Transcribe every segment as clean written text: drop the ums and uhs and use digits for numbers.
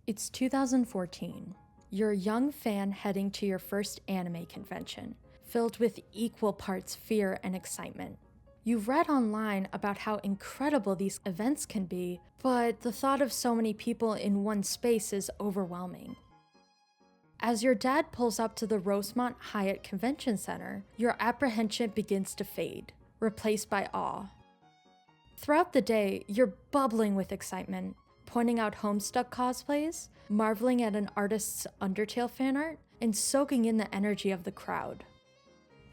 It's 2014. You're a young fan heading to your first anime convention, filled with equal parts fear and excitement. You've read online about how incredible these events can be, but the thought of so many people in one space is overwhelming. As your dad pulls up to the Rosemont Hyatt Convention Center, your apprehension begins to fade, replaced by awe. Throughout the day, you're bubbling with excitement, pointing out Homestuck cosplays, marveling at an artist's Undertale fan art, and soaking in the energy of the crowd.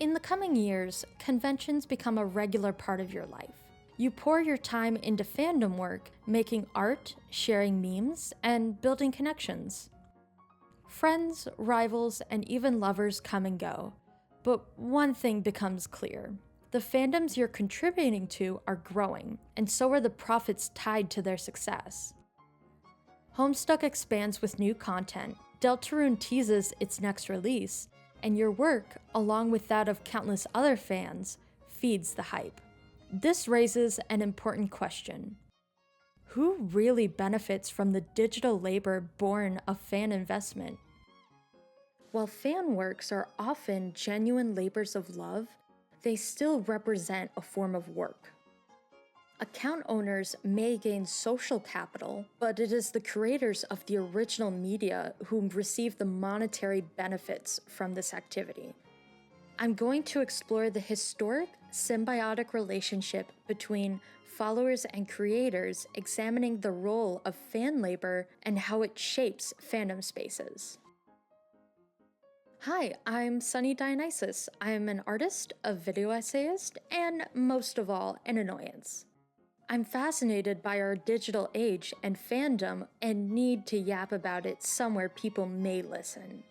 In the coming years, conventions become a regular part of your life. You pour your time into fandom work, making art, sharing memes, and building connections. Friends, rivals, and even lovers come and go, but one thing becomes clear. The fandoms you're contributing to are growing, and so are the profits tied to their success. Homestuck expands with new content, Deltarune teases its next release, and your work, along with that of countless other fans, feeds the hype. This raises an important question. Who really benefits from the digital labor born of fan investment? While fan works are often genuine labors of love, they still represent a form of work. Account owners may gain social capital, but it is the creators of the original media who receive the monetary benefits from this activity. I'm going to explore the historic, symbiotic relationship between followers and creators, examining the role of fan labor and how it shapes fandom spaces. Hi, I'm Sunny Dionysus. I'm an artist, a video essayist, and most of all, an annoyance. I'm fascinated by our digital age and fandom and need to yap about it somewhere people may listen.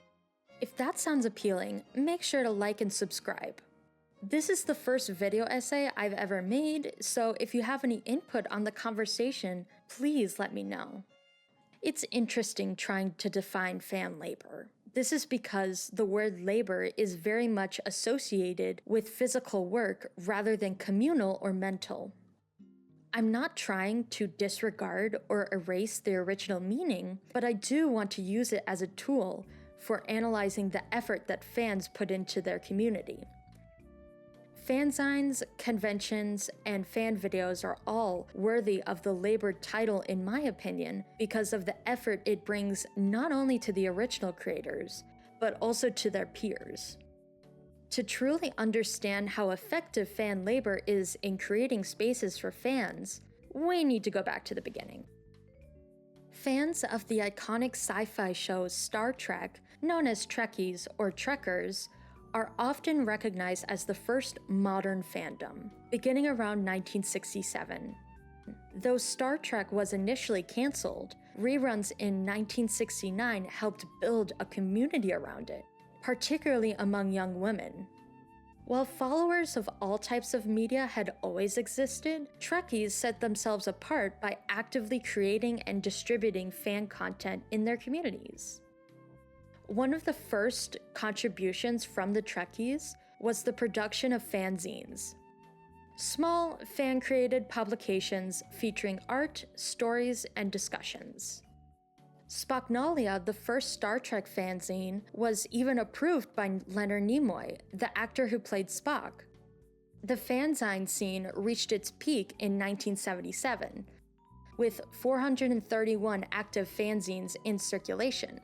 If that sounds appealing, make sure to like and subscribe. This is the first video essay I've ever made, so if you have any input on the conversation, please let me know. It's interesting trying to define fan labor. This is because the word labor is very much associated with physical work rather than communal or mental. I'm not trying to disregard or erase the original meaning, but I do want to use it as a tool for analyzing the effort that fans put into their community. Fanzines, conventions, and fan videos are all worthy of the labor title in my opinion because of the effort it brings not only to the original creators, but also to their peers. To truly understand how effective fan labor is in creating spaces for fans, we need to go back to the beginning. Fans of the iconic sci-fi show Star Trek, known as Trekkies or Trekkers, are often recognized as the first modern fandom, beginning around 1967. Though Star Trek was initially canceled, reruns in 1969 helped build a community around it, particularly among young women. While followers of all types of media had always existed, Trekkies set themselves apart by actively creating and distributing fan content in their communities. One of the first contributions from the Trekkies was the production of fanzines. Small, fan-created publications featuring art, stories, and discussions. Spocknalia, the first Star Trek fanzine, was even approved by Leonard Nimoy, the actor who played Spock. The fanzine scene reached its peak in 1977, with 431 active fanzines in circulation.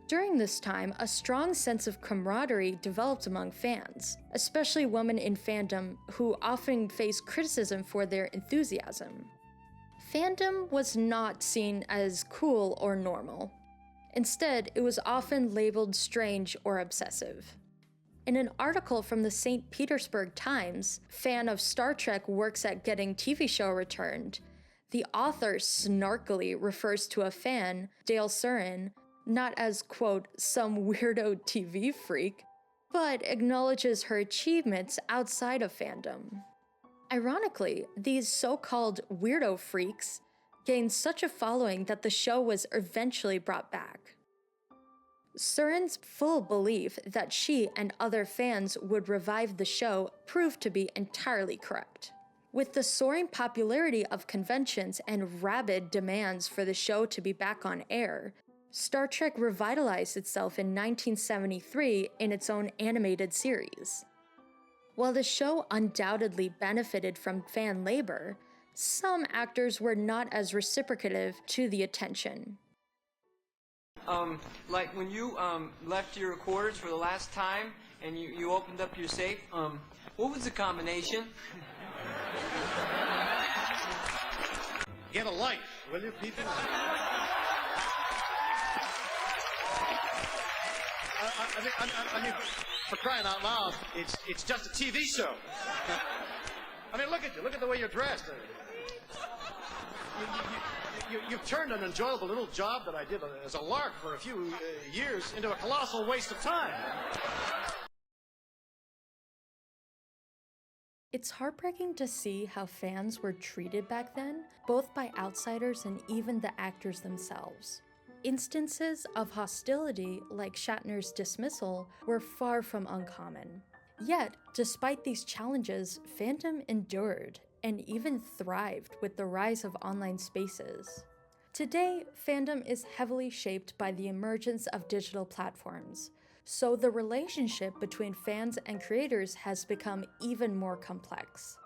During this time, a strong sense of camaraderie developed among fans, especially women in fandom who often face criticism for their enthusiasm. Fandom was not seen as cool or normal. Instead, it was often labeled strange or obsessive. In an article from the St. Petersburg Times, fan of Star Trek works at getting TV show returned, the author snarkily refers to a fan, Dale Surin, not as, quote, some weirdo TV freak, but acknowledges her achievements outside of fandom. Ironically, these so-called weirdo freaks gained such a following that the show was eventually brought back. Surin's full belief that she and other fans would revive the show proved to be entirely correct. With the soaring popularity of conventions and rabid demands for the show to be back on air, Star Trek revitalized itself in 1973 in its own animated series. While the show undoubtedly benefited from fan labor, some actors were not as reciprocative to the attention. Like when you left your quarters for the last time and you opened up your safe, what was the combination? Get a life, will you, people? I mean, for crying out loud, it's just a TV show. I mean, look at you. Look at the way you're dressed. You've turned an enjoyable little job that I did as a lark for a few years into a colossal waste of time. It's heartbreaking to see how fans were treated back then, both by outsiders and even the actors themselves. Instances of hostility, like Shatner's dismissal, were far from uncommon. Yet, despite these challenges, fandom endured and even thrived with the rise of online spaces. Today, fandom is heavily shaped by the emergence of digital platforms, so the relationship between fans and creators has become even more complex.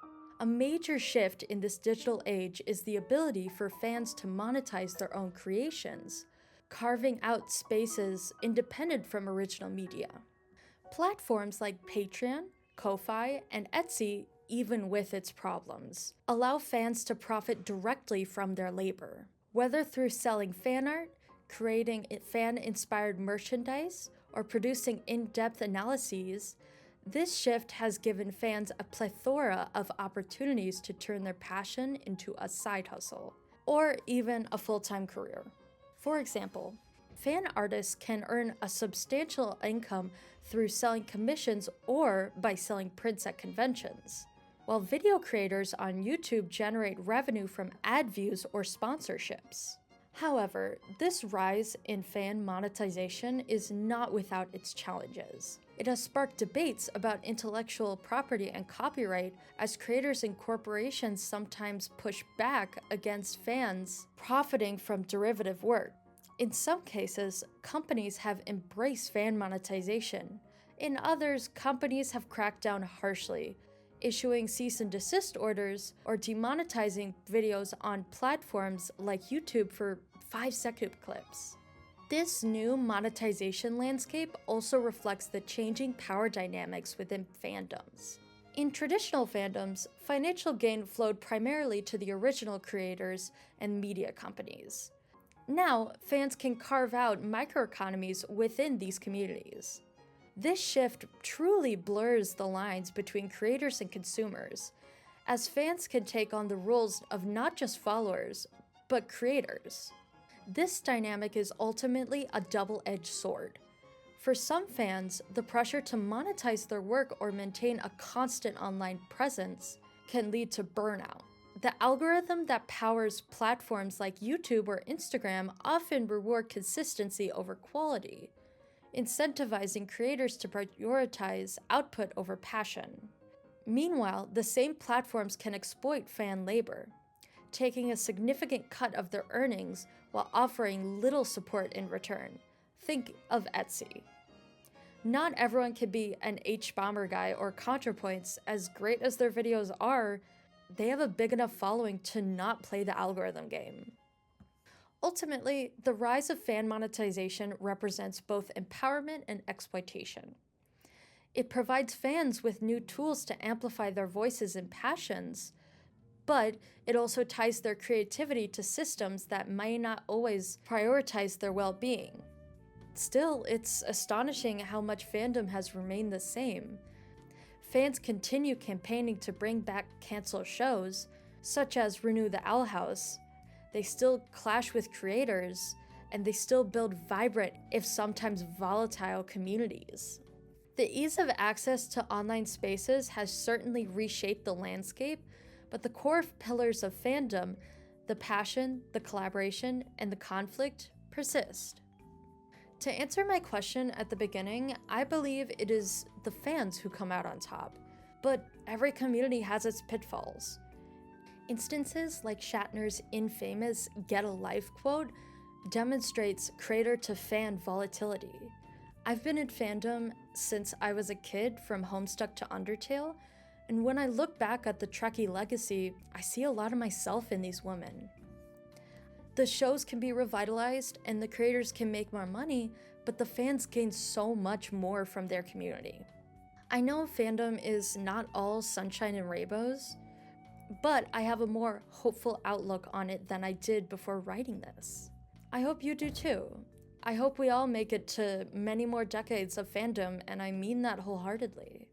A major shift in this digital age is the ability for fans to monetize their own creations, carving out spaces independent from original media. Platforms like Patreon, Ko-fi, and Etsy, even with its problems, allow fans to profit directly from their labor. Whether through selling fan art, creating fan-inspired merchandise, or producing in-depth analyses, this shift has given fans a plethora of opportunities to turn their passion into a side hustle, or even a full-time career. For example, fan artists can earn a substantial income through selling commissions or by selling prints at conventions, while video creators on YouTube generate revenue from ad views or sponsorships. However, this rise in fan monetization is not without its challenges. It has sparked debates about intellectual property and copyright, as creators and corporations sometimes push back against fans profiting from derivative work. In some cases, companies have embraced fan monetization. In others, companies have cracked down harshly, issuing cease and desist orders or demonetizing videos on platforms like YouTube for 5-second clips. This new monetization landscape also reflects the changing power dynamics within fandoms. In traditional fandoms, financial gain flowed primarily to the original creators and media companies. Now, fans can carve out microeconomies within these communities. This shift truly blurs the lines between creators and consumers, as fans can take on the roles of not just followers, but creators. This dynamic is ultimately a double-edged sword. For some fans, the pressure to monetize their work or maintain a constant online presence can lead to burnout. The algorithm that powers platforms like YouTube or Instagram often reward consistency over quality, incentivizing creators to prioritize output over passion. Meanwhile, the same platforms can exploit fan labor, taking a significant cut of their earnings while offering little support in return. Think of Etsy. Not everyone can be an H-Bomber guy or ContraPoints. As great as their videos are, they have a big enough following to not play the algorithm game. Ultimately, the rise of fan monetization represents both empowerment and exploitation. It provides fans with new tools to amplify their voices and passions, but it also ties their creativity to systems that might not always prioritize their well-being. Still, it's astonishing how much fandom has remained the same. Fans continue campaigning to bring back canceled shows, such as Renew the Owl House. They still clash with creators, and they still build vibrant, if sometimes volatile, communities. The ease of access to online spaces has certainly reshaped the landscape, but the core pillars of fandom, the passion, the collaboration, and the conflict, persist. To answer my question at the beginning, I believe it is the fans who come out on top, but every community has its pitfalls. Instances like Shatner's infamous "Get a Life" quote demonstrates creator to fan volatility. I've been in fandom since I was a kid, from Homestuck to Undertale, and when I look back at the Trekkie legacy, I see a lot of myself in these women. The shows can be revitalized and the creators can make more money, but the fans gain so much more from their community. I know fandom is not all sunshine and rainbows, but I have a more hopeful outlook on it than I did before writing this. I hope you do too. I hope we all make it to many more decades of fandom, and I mean that wholeheartedly.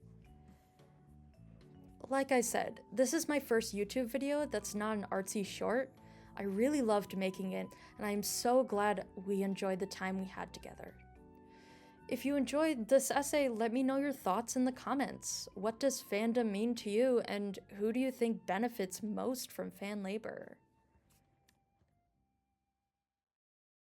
Like I said, this is my first YouTube video that's not an artsy short. I really loved making it, and I'm so glad we enjoyed the time we had together. If you enjoyed this essay, let me know your thoughts in the comments. What does fandom mean to you, and who do you think benefits most from fan labor?